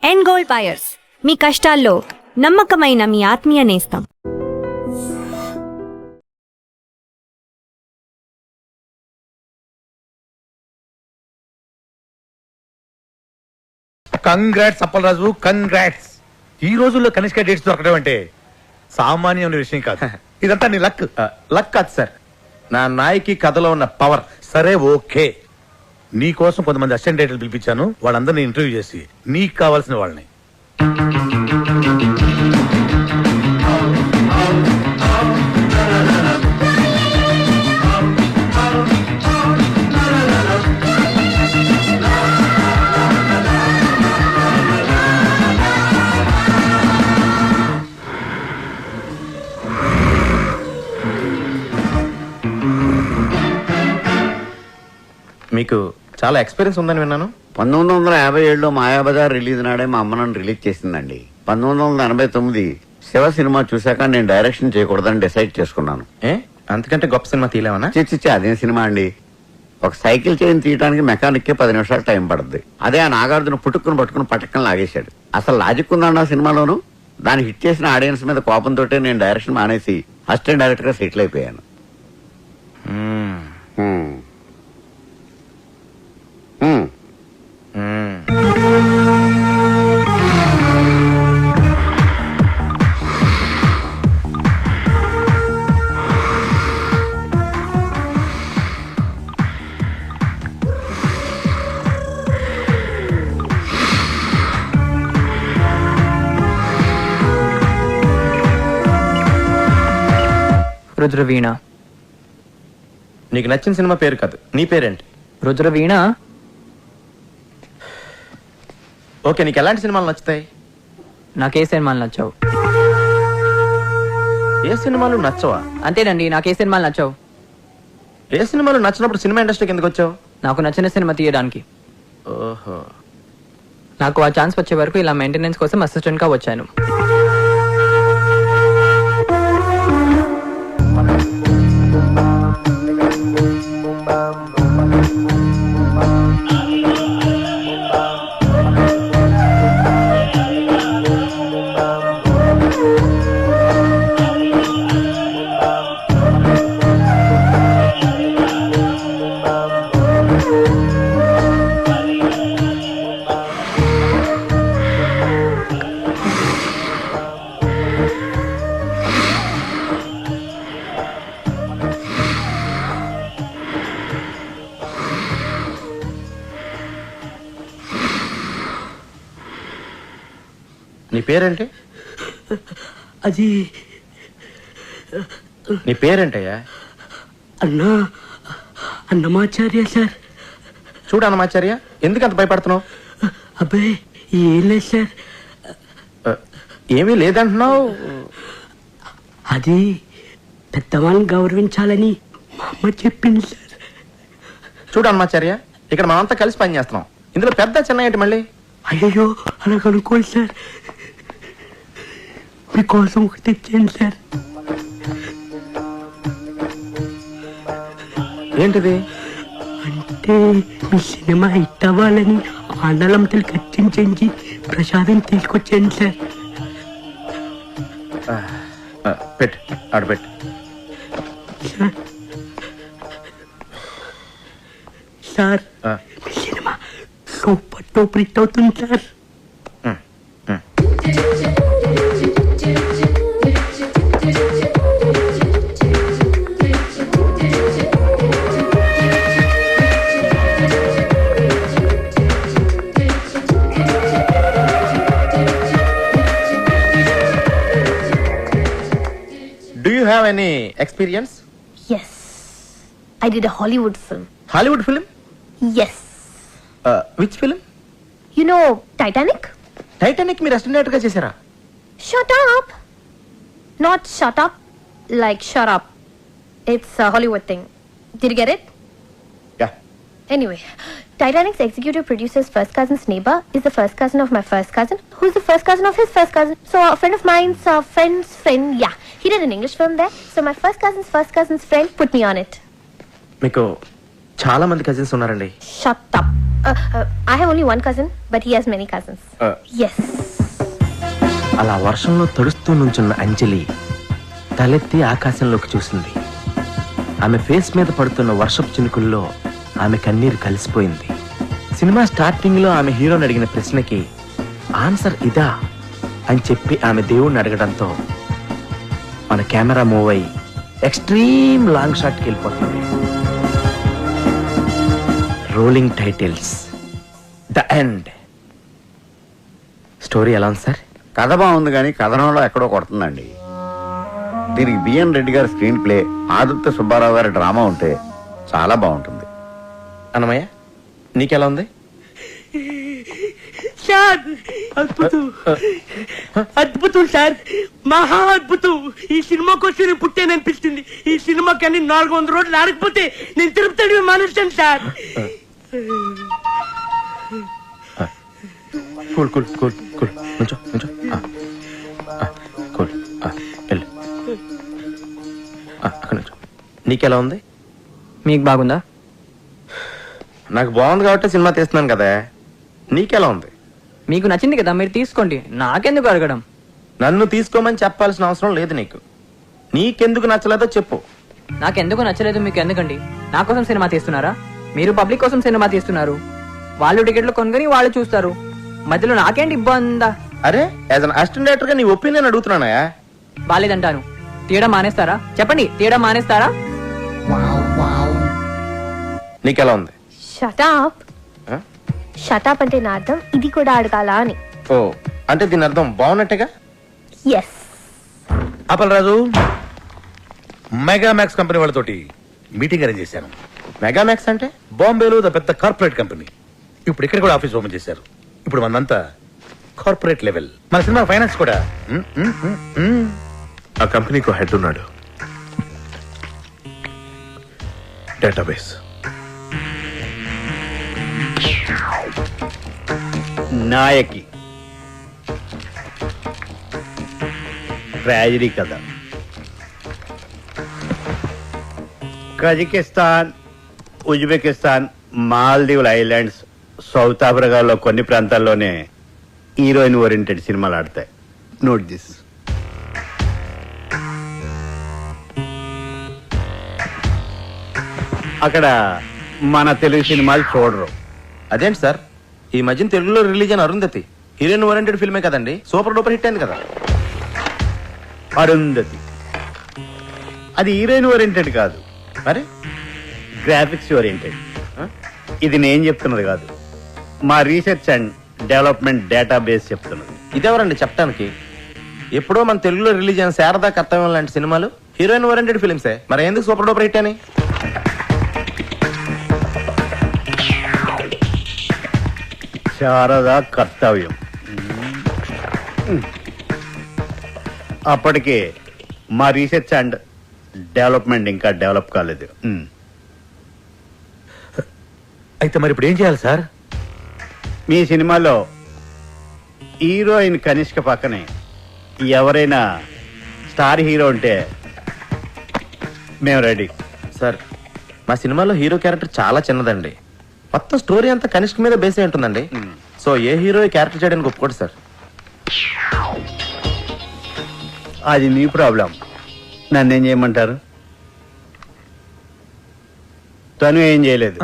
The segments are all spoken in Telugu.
ఎండ్ గోల్డ్ బయర్స్, మీ కష్టాల్లో నమ్మకమైన మీ ఆత్మీయ నేస్తం. Congrats Appalaraju, congrats. ఈ రోజుల్లో కనిష్క డేట్స్ దొరకడం అంటే సామాన్యమైన విషయం కాదు. ఇదంతా నీ లక్. లక్ కాదు సార్, నా నాయకి కథలో ఉన్న పవర్. సరే ఓకే, నీ కోసం కొంతమంది అసిస్టెంట్ డైరెక్టర్లు పిలిపించాను. వాళ్ళందరినీ ఇంటర్వ్యూ చేసి నీకు కావాల్సిన వాళ్ళని. మీకు చాలా ఎక్స్పీరియన్స్ ఉందని విన్నాను. 1957లో మాయాబజార్ రిలీజ్ నాడే మా అమ్మ నన్ను రిలీజ్ చేసిందండి. 1989 శివ సినిమా చూశాక నేను డైరెక్షన్ చేయకూడదని డిసైడ్ చేసుకున్నాను. అంతకంటే గొప్ప సినిమా తీయలేమన్నా? చిచ్చి అదేం సినిమా అండి. ఒక సైకిల్ చైన్ తీయడానికి మెకానిక్ 10 నిమిషాలు టైం పడుతుంది. అదే ఆ నాగార్జున పుట్టుకుని పట్టుకుని పట్టకం లాగేశాడు. అసలు లాజిక్ ఉందండి ఆ సినిమాలోను. దాన్ని హిట్ చేసిన ఆడియన్స్ మీద కోపంతో నేను డైరెక్షన్ మానేసి అసిస్టెంట్ డైరెక్టర్ గా సెటిల్ అయిపోయాను. రుద్రవీణ. నీకు నచ్చిన సినిమా పేరు కాదు, నీ పేరేంటి? రుద్రవీణ. ఓకే, నీకు ఎలాంటి సినిమాలు నచ్చుతాయి? నాకే సినిమాలు నచ్చావు. ఏ సినిమాలు నచ్చవా? అంతేనండి, నాకే సినిమాలు నచ్చావు. ఏ సినిమాలు నచ్చినప్పుడు సినిమా ఇండస్ట్రీకి ఎందుకు వచ్చావు? నాకు నచ్చిన సినిమా తీయడానికి. ఓహో. నాకు ఆ ఛాన్స్ వచ్చే వరకు ఇలా మెయింటెనెన్స్ కోసం అసిస్టెంట్ గా వచ్చాను. నీ పేరేంటి? అది నీ పేరేంటయ్యా? అన్నమాచార్య సార్. చూడు అన్నమాచార్య, ఎందుకు అంత భయపడుతున్నావు? అబ్బాయి ఏం లేదు సార్. ఏమీ లేదంటున్నావు. అది పెద్దవాళ్ళని గౌరవించాలని మా అమ్మ చెప్పింది సార్. చూడు అన్నమాచార్య, ఇక్కడ మనమంతా కలిసి పని చేస్తున్నాం. ఇందులో పెద్ద చిన్న ఏంటి మళ్ళీ? అయ్యో అలా కనుక్కోండి సార్. మీకోసం ఒకటి తెచ్చాను సార్. ఏంటిది? అంటే మీ సినిమా హిట్ అవ్వాలని ఆండలంతలు ఖర్చించి ప్రసాదం తీసుకొచ్చాను సార్. పెట్టు, ఆడబెట్టు. సార్ మీ సినిమా సూపర్ టూపర్ హిట్ అవుతుంది sir. Do you have any experience? Yes. I did a Hollywood film. Hollywood film? Yes. Which film? You know Titanic? Titanic మీరు అసిస్టెంట్ డైరెక్టర్ గా చేశారా? Shut up. Not shut up, like shut up. It's a Hollywood thing. Did you get it? Yeah. Anyway, Titanic's executive producer's first cousin's neighbor is the first cousin of my first cousin, who's the first cousin of his first cousin. So a friend of mine's friend's friend, yeah, he did an English film there. So my first cousin's friend put me on it. మీకు చాలా మంది కజిన్స్ ఉన్నారండి. Shut up. I have only one cousin, but he has many cousins. Yes. అలా వర్షంలో తడుస్తూ నుంచున్న అంజలి తలెత్తి ఆకాశంలోకి చూసింది. ఆమె ఫేస్ మీద పడుతున్న వర్షపు చినుకుల్లో ఆమె కన్నీరు కలిసిపోయింది. సినిమా స్టార్టింగ్ లో ఆమె హీరోని అడిగిన ప్రశ్నకి ఆన్సర్ ఇదా అని చెప్పి ఆమె దేవుణ్ణి అడగడంతో మన కెమెరా మూవ్ అయ్యి ఎక్స్ట్రీమ్ లాంగ్ షాట్కి వెళ్ళిపోతుంది. Rolling titles, the end. Story ఎలా ఉంది సార్? కథ బాగుంది కానీ కథనంలో ఎక్కడో కొడుతుందండి. దీనికి బిఎన్ రెడ్డి గారి స్క్రీన్ ప్లే, ఆదిత్య సుబ్బారావు గారి డ్రామా ఉంటే చాలా బాగుంటుంది. అన్నమయ్య నీకెలా ఉంది? సార్ అద్భుతం, అద్భుతం సార్, మహా అద్భుతం. ఈ సినిమా కోసం నేను పుట్టాననిపిస్తుంది. ఈ సినిమాకి అన్ని 400 రోజులు ఆడకపోతే నేను తిరుపతి మానేస్తాను sir. Cool cool cool cool నుంచో నుంచో. కూల్ వెళ్ళు. అక్కడ నుంచో. నీకెలా ఉంది? మీకు బాగుందా? నాకు బాగుంది కాబట్టి సినిమా తీస్తున్నాను కదా. నీకెలా ఉంది? మీకు నచ్చింది కదా, మీరు తీసుకోండి, నాకెందుకు అడగడం? నన్ను తీసుకోమని చెప్పాల్సిన అవసరం లేదు నీకు. నీకెందుకు నచ్చలేదో చెప్పు. నాకెందుకు నచ్చలేదు మీకు ఎందుకండి? నా కోసం సినిమా తీస్తున్నారా? మీరు పబ్లిక్ కోసం సినిమా తీస్తున్నారు. వాళ్ళు టికెట్లు కొనుగొని వాళ్ళు చూస్తారు. మధ్యలో నాకేంటి ఇబ్బందా? అరే యాజ్ అన్ అసిస్టెంట్ డైరెక్టర్ గా నీ ఒపీనియన్ అడుగుతున్నానయా. బాలేదంటాను. తీయడం మానేస్తారా? చెప్పండి, తీయడం మానేస్తారా? నీకెలా ఉంది? Shut up. Shut up అంటే నా అర్థం ఇది కూడా అడగాల అని. ఓ అంటే దీని అర్థం బాగున్నట్టేగా? Yes. Appalaraju, mega max company వాళ్ళతోటి మీటింగ్ అరేంజ్ చేశాను. మెగామాక్స్ అంటే? బాంబేలో ద పెద్ద కార్పొరేట్ కంపెనీ. ఇప్పుడు ఇక్కడ కూడా ఆఫీస్ ఓపెన్ చేశారు. ఇప్పుడు మనంతా కార్పొరేట్ లెవెల్. మన సినిమా ఫైనాన్స్ కూడా. ఆ కంపెనీకి హెడ్ ఉన్నాడు. డేటాబేస్, నాయకి, ట్రాజడీ కథ, కజకిస్తాన్, ఉజ్బెకిస్తాన్, మాల్దీవుల ఐలాండ్స్, సౌత్ ఆఫ్రికాలో కొన్ని ప్రాంతాల్లోనే హీరోయిన్ ఓరియంటెడ్ సినిమాలు ఆడతాయి. Note this. అక్కడ మన తెలుగు సినిమాలు చూడరు. అదేంటి సార్, ఈ మధ్యన తెలుగులో రిలీజ్ అయిన అరుంధతి హీరోయిన్ ఓరియంటెడ్ ఫిల్మే కదండి, సూపర్ డూపర్ హిట్ అయింది కదా. అరుంధతి అది హీరోయిన్ ఓరియంటెడ్ కాదు, మరి గ్రాఫిక్స్ ఓరియంటెడ్. ఇది నేను చెప్తున్నది కాదు, మా రీసెర్చ్ అండ్ డెవలప్మెంట్ డేటాబేస్ చెప్తున్నది. ఇదెవరండి చెప్పడానికి? ఎప్పుడో మన తెలుగులో రిలీజ్ అయిన శారదా కర్తవ్యం లాంటి సినిమాలు హీరోయిన్ ఓరియంటెడ్ ఫిల్మ్సే, మరి ఎందుకు సూపర్ డూపర్ హిట్ అని? శారదా కర్తవ్యం అప్పటికే మా రీసెర్చ్ అండ్ డెవలప్మెంట్ ఇంకా డెవలప్ కాలేదు. అయితే మరి ఇప్పుడు ఏం చేయాలి సార్? మీ సినిమాలో హీరోయిన్ కనిష్క పక్కనే ఎవరైనా స్టార్ హీరో ఉంటే మేము రెడీ. సార్ మా సినిమాలో హీరో క్యారెక్టర్ చాలా చిన్నదండి, మొత్తం స్టోరీ అంతా కనిష్క మీద బేస్ అయి ఉంటుందండి. సో ఏ హీరో ఈ క్యారెక్టర్ చేయడానికి ఒప్పుకోడు సార్. అది మీ ప్రాబ్లం, నన్నేం చేయమంటారు? తను ఏం చేయలేదు.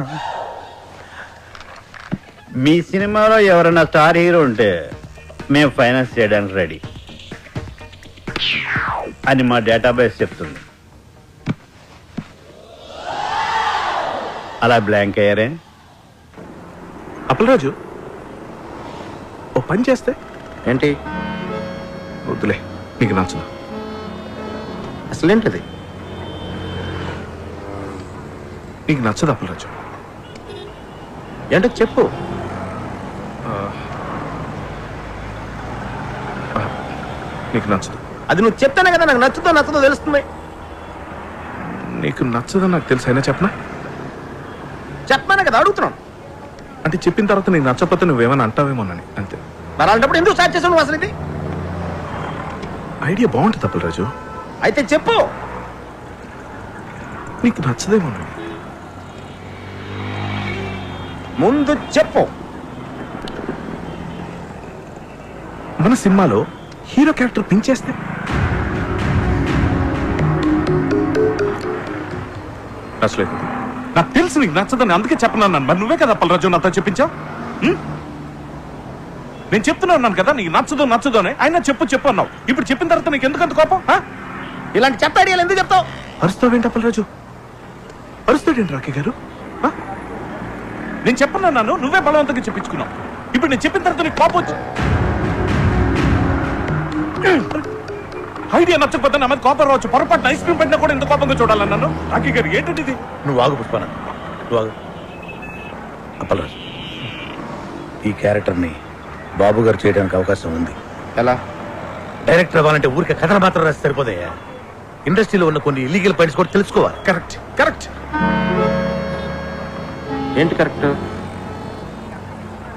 మీ సినిమాలో ఎవరైనా స్టార్ హీరో ఉంటే మేము ఫైనాన్స్ చేయడానికి రెడీ అని మా డేటాబేస్ చెప్తుంది. అలా బ్లాంక్ అయ్యారే? అప్పలరాజు ఓ పని చేస్తే ఏంటి? వద్దులే, నీకు నచ్చదు. అసలేంటిది? నీకు నచ్చదు అప్పలరాజు. ఏంటో చెప్పు. నీకు నచ్చదు. అది నువ్వు చెప్తానే కదా నాకు నచ్చుతో నచ్చదో తెలుస్తుంది. నీకు నచ్చదని నాకు తెలుసు, అయినా చెప్పనా? చెప్పానే కదా అడుగుతున్నాను. అంటే చెప్పిన తర్వాత నీకు నచ్చకపోతే నువ్వేమని అంటావేమోనని అంతే. మరి అలాంటప్పుడు ఎందుకు స్టార్ట్ చేసావు నువ్వు అసలు? ఇది ఐడియా బాగుంటుంది అప్పలరాజు, అయితే చెప్పు. నీకు నచ్చదేమోనని. ముందు చెప్పు. మన సినిమాలో హీరో క్యారెక్టర్ పెంచేస్తే నచ్చలేదు. నాకు తెలుసు నీకు నచ్చదని, అందుకే చెప్పనన్నాను. మరి నువ్వే కదా అప్పలరాజు నాతో చెప్పించావు. నేను చెప్తున్నాను కదా నీకు నచ్చదు అని. అయినా చెప్పు అన్నావు. ఇప్పుడు చెప్పిన తర్వాత నీకు ఎందుకంత కోపం? ఇలాంటి చెత్త ఐడియాలు ఎందుకు చెప్తావు? అరుస్తావేంటి అప్పలరాజు? అరుస్తాడేంటి రాకీ గారు? నేను చెప్పనన్నాను, నువ్వే బలవంతంగా చెప్పించుకున్నావు. ఇప్పుడు నేను చెప్పిన తర్వాత నీకు కోపం వచ్చి ఐడియా నచ్చకపోతే నా మీద కోపం రావచ్చు. పొరపాటు ఐస్ క్రీమ్ పెట్టినా కూడా ఎంత కోపంగా చూడాలన్నాను. రాకీ గారు ఏంటంటే ఇది? నువ్వు ఆగు పుష్పన, నువ్వు ఆగు. అప్పలరాజు, ఈ క్యారెక్టర్ని బాబు గారు చేయడానికి అవకాశం ఉంది. ఎలా? డైరెక్టర్ అవ్వాలంటే ఊరికే కథలు మాత్రం రాసి సరిపోతాయా? ఇండస్ట్రీలో ఉన్న కొన్ని ఇల్లీగల్ పాయింట్స్ కూడా తెలుసుకోవాలి. Correct correct. ఏంటి కరెక్ట్?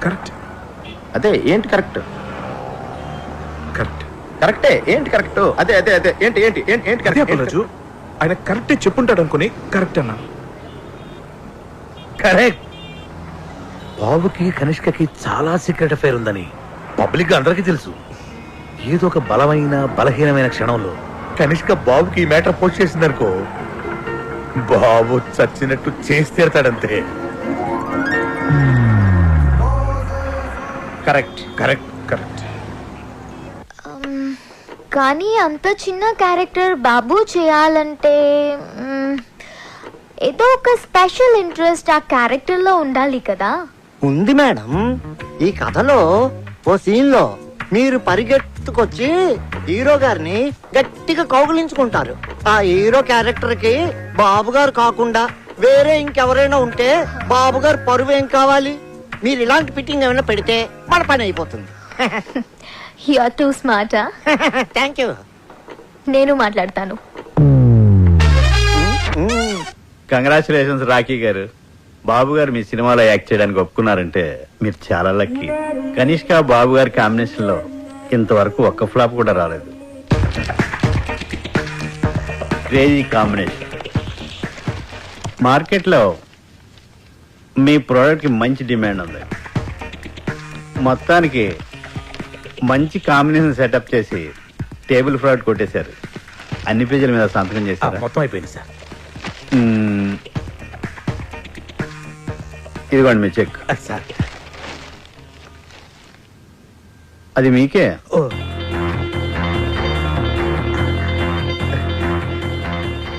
కరెక్ట్ అదే ఏంటి కరెక్ట్? కరెక్ట్ కరెక్టే. ఏంటి కరెక్ట్? అదే అదే అదే ఏంటి ఏంటి ఏంటి ఏంటి అదే కరెక్ట్? అప్పలరాజు, ఆయన కరెక్టే చెప్పుంటాడు అనుకుని కరెక్ట్ అన్నాను. కరెక్ట్. బాబుకి కనిష్కకి చాలా సీక్రెట్ అఫైర్ ఉందని పబ్లిక్ అందరికీ తెలుసు. ఏదో ఒక బలమైన బలహీనమైన క్షణంలో కనిష్క బాబుకి ఈ మ్యాటర్ పోస్ట్ చేసిందనుకో, బాబు చచ్చినట్టు చేసి తీరతాడంతే. Correct correct correct. కానీ అంత చిన్న క్యారెక్టర్ బాబు చేయాలంటే ఏదో ఒక స్పెషల్ ఇంట్రెస్ట్ ఆ క్యారెక్టర్ లో ఉండాలి కదా. ఉంది మేడం. ఈ కథలో ఓ సీన్ లో మీరు పరిగెత్తుకొచ్చి హీరో గారిని గట్టిగా కౌగిలించుకుంటారు. ఆ హీరో క్యారెక్టర్ కి బాబు గారు కాకుండా వేరే ఇంకెవరైనా ఉంటే బాబు గారు పరువు ఏం కావాలి? మీరు ఇలాంటి ఫిట్టింగ్ ఏమైనా పెడితే మన పని అయిపోతుంది. You are too smart. Thank you. నేను మాట్లాడతాను. కంగ్రాచులేషన్స్ రాకీ గారు. బాబు గారు మీ సినిమాలో యాక్ట్ చేయడానికి ఒప్పుకున్నారంటే మీరు చాలా లక్కీ. కనిష్క బాబు గారి కాంబినేషన్ లో ఇంతవరకు ఒక్క ఫ్లాప్ కూడా రాలేదు. Crazy combination. మార్కెట్లో మీ ప్రోడక్ట్ కి మంచి డిమాండ్ ఉంది. మొత్తానికి మంచి కాంబినేషన్ సెటప్ చేసి టేబుల్ ఫ్రాడ్ కొట్టేశారు. అన్ని పేజీల మీద సంతకం చేశారు. మొత్తం అయిపోయింది సార్. ఇదిగోండి మీ చెక్. సార్ అది మీకే.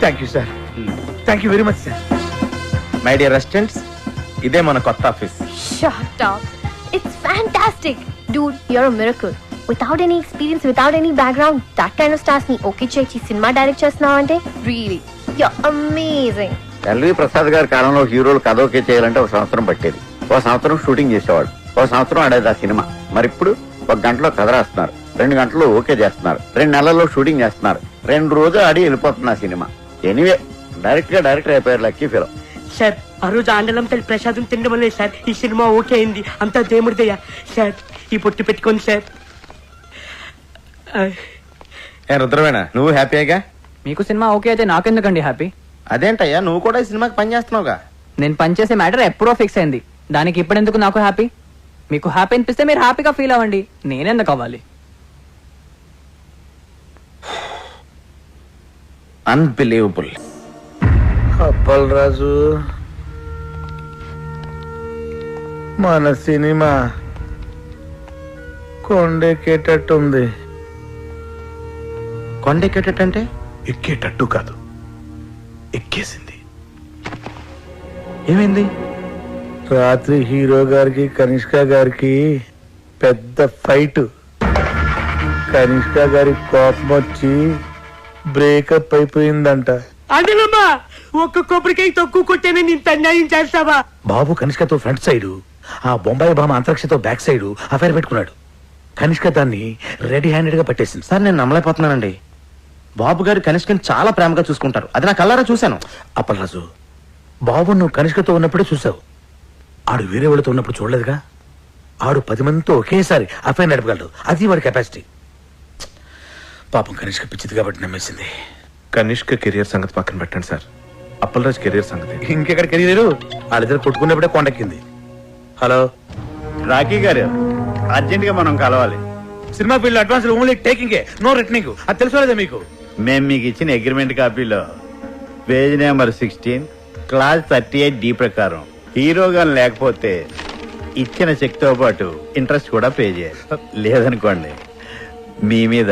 Thank you sir. Thank you very much sir. My dear residents, ఇదే మన కొత్త office. Shut up. It's fantastic. Dude, you're a miracle. Without any experience, without any background, that kind of stars ni okay చేసి సినిమా డైరెక్ట్ చేస్తున్నావంటే really you're amazing. LV Prasad గారి కాలంలో హీరోలు కథ ఓకే చేయాలంటే ఒక సంవత్సరం పట్టేది. ఒక సంవత్సరం షూటింగ్ చేసేవాడు. ఒక సంవత్సరం ఆడేది ఆ సినిమా. మరి ఇప్పుడు 1 గంటలో కథ రాస్తున్నారు, 2 గంటల్లో ఓకే చేస్తున్నారు, 2 నెలల్లో షూటింగ్ చేస్తున్నారు, 2 రోజులు ఆడి వెళ్ళిపోతున్న సినిమా. ఎనీవే డైరెక్టర్ అయిపోయారు. లక్కీ ఫిలో. సార్ ఆ రోజు ఆండలం తల్లి ప్రసాదం తినడం వల్లే సార్ ఈ సినిమా ఓకే అయింది. అంతా దేవుడిదయ్యా. సార్ ఈ పొట్టు పెట్టుకోండి సార్. రుద్రవేణ, నువ్వు హ్యాపీగా? మీకు సినిమా ఓకే అయితే నాకెందుకండి హ్యాపీ? అదేంటయ్యా, నువ్వు కూడా ఈ సినిమాకి పని చేస్తున్నావుగా. నేను పనిచేసే మ్యాటర్ ఎప్పుడో ఫిక్స్ అయింది. దానికి ఇప్పుడెందుకు నాకు హ్యాపీ? మీకు హ్యాపీ అనిపిస్తే మీరు హ్యాపీగా ఫీల్ అవ్వండి. నేనెందుకు అవ్వాలి? అన్బిలీవబుల్. అప్పలరాజు, మన సినిమా కొండెక్కేటట్టుంది. కొండెక్కేటంటే? ఎక్కేటట్టు కాదు, ఎక్కేసింది. ఏమైంది? రాత్రి హీరో గారికి కనిష్క గారికి పెద్ద ఫైట్. కనిష్క గారి కోపం వచ్చి బ్రేకప్ అయిపోయిందంట. ఆండలమ్మా, ఒక్క కొబ్బరికాయ తక్కువ కొట్టేనే ఇంత అన్యాయం చేస్తావా? బాబు కనిష్కతో ఫ్రంట్ సైడ్, ఆ బొంబాయి భామ అంతరిక్షతో బ్యాక్ సైడ్ అఫైర్ పెట్టుకున్నాడు. కనిష్క దాన్ని రెడీ హ్యాండెడ్ గా పట్టేసింది. సార్, నేను నమ్మలేకపోతున్నానండి. బాబు గారు కనిష్కని చాలా ప్రేమగా చూసుకుంటారు. అది నా కళ్ళారా చూశాను. అప్పలరాజు, బాబు నువ్వు కనిష్కతో ఉన్నప్పుడే చూసావు. ఆడు వేరే వాళ్ళతో ఉన్నప్పుడు చూడలేదుగా. ఆడు 10 మందితో ఒకేసారి అఫైర్ నడపగలడు. అది వాడి కెపాసిటీ. పాపం కనిష్క పిచ్చిది కాబట్టి నమ్మేసింది. కనిష్క కెరియర్ సంగతి పక్కన పెట్టండి సార్. అప్పలరాజ్ కెరియర్ సంగతి ఇంకెక్కడ కెరీర్, వాళ్ళిద్దరు కొట్టుకున్నప్పుడే కొండెక్కింది. హలో రాకీ గారు అర్జెంట్ గా మనం కలవాలి. Cinema field advance only taking no returning. అది తెలుసుకోలేదా మీకు? మేము మీకు ఇచ్చిన అగ్రిమెంట్ కాపీలో పేజ్ నెంబర్ 16 క్లాస్ 38D ప్రకారం హీరోగా లేకపోతే ఇచ్చిన చెక్ తో పాటు ఇంట్రెస్ట్ కూడా పే చేయాలి. లేదనుకోండి మీ మీద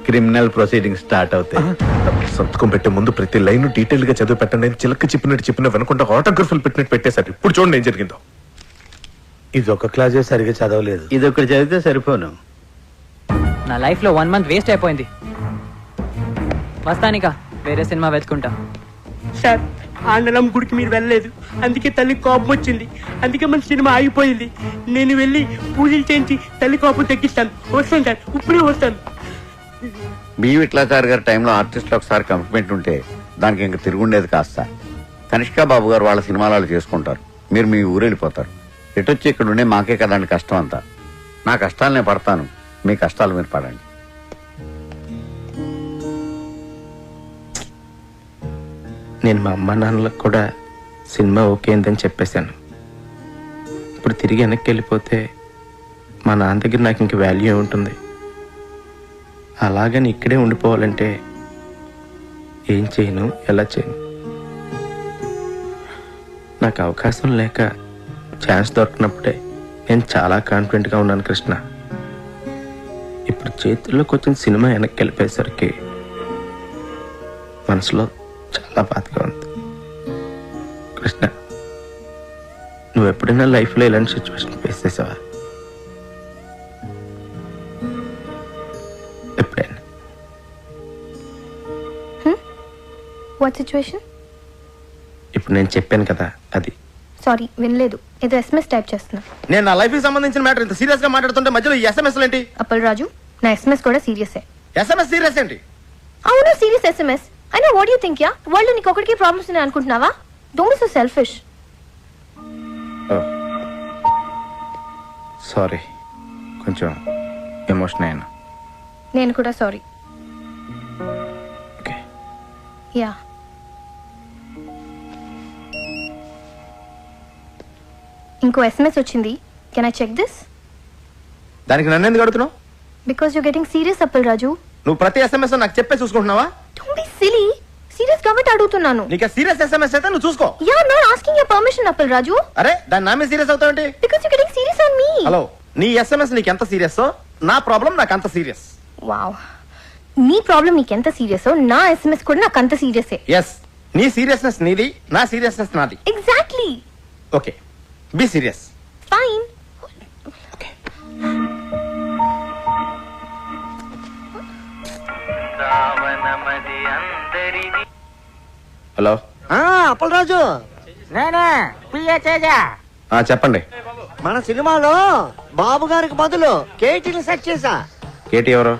క్రిమినల్ ప్రొసీడింగ్ స్టార్ట్ అవుతాయి. సంతకం పెట్టే ముందు ప్రతి లైన్ డీటెయిల్ గా చదివి పెట్టండి అని చిలక చెప్పిన వెనకుండా ఆటోగ్రఫీలు పెట్టినట్టు పెట్టేశారు. ఇప్పుడు చూడండి ఏం జరిగిందో. ఇది ఒక క్లాసే సరిగా చదవలేదు. ఇది ఒకటి చదివితే సరిపోను. నా లైఫ్ లో 1 month వేస్ట్ అయిపోయింది. వస్తానిక వేరే సినిమా వెతుకుంటా. సార్ ఆండలం గుడికి మీరు వెళ్ళలేదు, అందుకే తల్లి కోపం వచ్చింది, అందుకే మన సినిమా ఆగిపోయింది. నేను వెళ్ళి పూజలు చేయించి తల్లి కోపం తగ్గిస్తాను. వస్తాను సార్, ఇప్పుడే వస్తాను. బి విట్లాచారి గారి టైంలో ఆర్టిస్టులు ఒకసారి కమిట్మెంట్ ఉంటే దానికి ఇంక తిరుగుండేది కాస్త. కనిష్కా బాబు గారు వాళ్ళ సినిమాలు వాళ్ళు చేసుకుంటారు, మీరు మీ ఊరు వెళ్ళిపోతారు. ఎటొచ్చి ఇక్కడ ఉండే మాకే కదండి కష్టం అంతా. నా కష్టాలు నేను పడతాను, మీ కష్టాలు మీరు పడండి. నేను మా అమ్మ నాన్నలకు కూడా సినిమా ఓకే అయిందని చెప్పేశాను. ఇప్పుడు తిరిగి వెనక్కి వెళ్ళిపోతే మా నాన్న దగ్గర నాకు ఇంక వాల్యూ ఉంటుంది. అలాగని ఇక్కడే ఉండిపోవాలంటే ఏం చేయను, ఎలా చేయను? నాకు అవకాశం లేక ఛాన్స్ దొరికినప్పుడే నేను చాలా కాన్ఫిడెంట్గా ఉన్నాను కృష్ణ. ఇప్పుడు చేతుల్లోకి వచ్చిన సినిమా వెనక్కి వెళ్ళిపోయేసరికి మనసులో చాలా బాధగా ఉంది. కృష్ణ, నువ్వు ఎప్పుడైనా లైఫ్లో ఇలాంటి సిచ్యువేషన్ ఫేస్ చేసావా? ఎప్పుడైనా? What situation? ఇప్పుడు నేను చెప్పాను కదా అది. సారీ, వినలేదు. ఏదో SMS టైప్ చేస్తున్నా. నేను నా లైఫ్ కి సంబంధించిన మ్యాటర్ ఇంత సీరియస్ గా మాట్లాడుతుంటే మధ్యలో ఈ SMS ఏంటి? అప్పల్ రాజు, నా SMS కూడా సీరియసే. SMS సీరియస్ ఏంటి? అవును, సీరియస్ SMS. అయినా what you think yeah? World నీకు ఒకటికి ప్రాబ్లమ్స్ ఉన్నాయి అనుకుంటున్నావా? Don't be so selfish. Sorry, కొంచెం ఎమోషన్ అయ్యాను. నేను కూడా సారీ. ఓకే. యా. ఇంకో SMS వచ్చింది. Can I check this? దానికి నన్ను ఎందుకు అడుగుతున్నావు? Because you getting serious Appal Raju. నువ్వు ప్రతి SMS నాకు చెప్పే చూసుకుంటున్నావా? Don't be silly. సీరియస్ కాబట్టి అడుగుతున్నాను. నీకు సీరియస్ SMS అయితే నువ్వు చూసుకో. Yeah, not asking your permission Appal Raju. అరే దాని నా మీద సీరియస్ అవుతావేంటి? Because you getting serious on me. Hello, నీ SMS నీకు ఎంత సీరియస్ నా ప్రాబ్లం నాకు అంత సీరియస్. వావ్, నీ ప్రాబ్లం నీకెంత సీరియస్ నా SMS కూడా నాకు అంత సీరియసే. ఎస్, నీ సీరియస్నెస్ నీది, నా సీరియస్నెస్ నాది. Exactly. Okay, be serious. Fine. Hello. Appal Raju, చెప్పండి. మన సినిమాలో బాబు గారికి బదులు కేటీని సెట్ చేశా. కేటీ ఎవరు?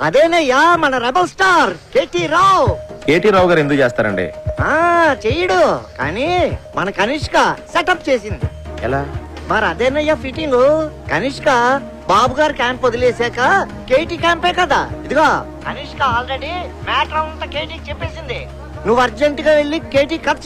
అదేనయ్యా మన రెబల్ స్టార్ కేటీ రావు. కేటీ రావు గారు ఎందుకు చేస్తారండి? చెయ్యడు, కానీ మన కనిష్క సెటప్ చేసింది. ఎలా? మరి అదేనయ్యా ఫిట్టింగ్. కనిష్క బాబు గారు క్యాంప్ వదిలేశాక కేటీ క్యాంపే కదా. ఇదిగో కనిష్క ఆల్రెడీ మ్యాటర్ అంతా కేటీకి చెప్పేసింది. నువ్వు అర్జెంట్ గా వెళ్ళి కేటీ కట్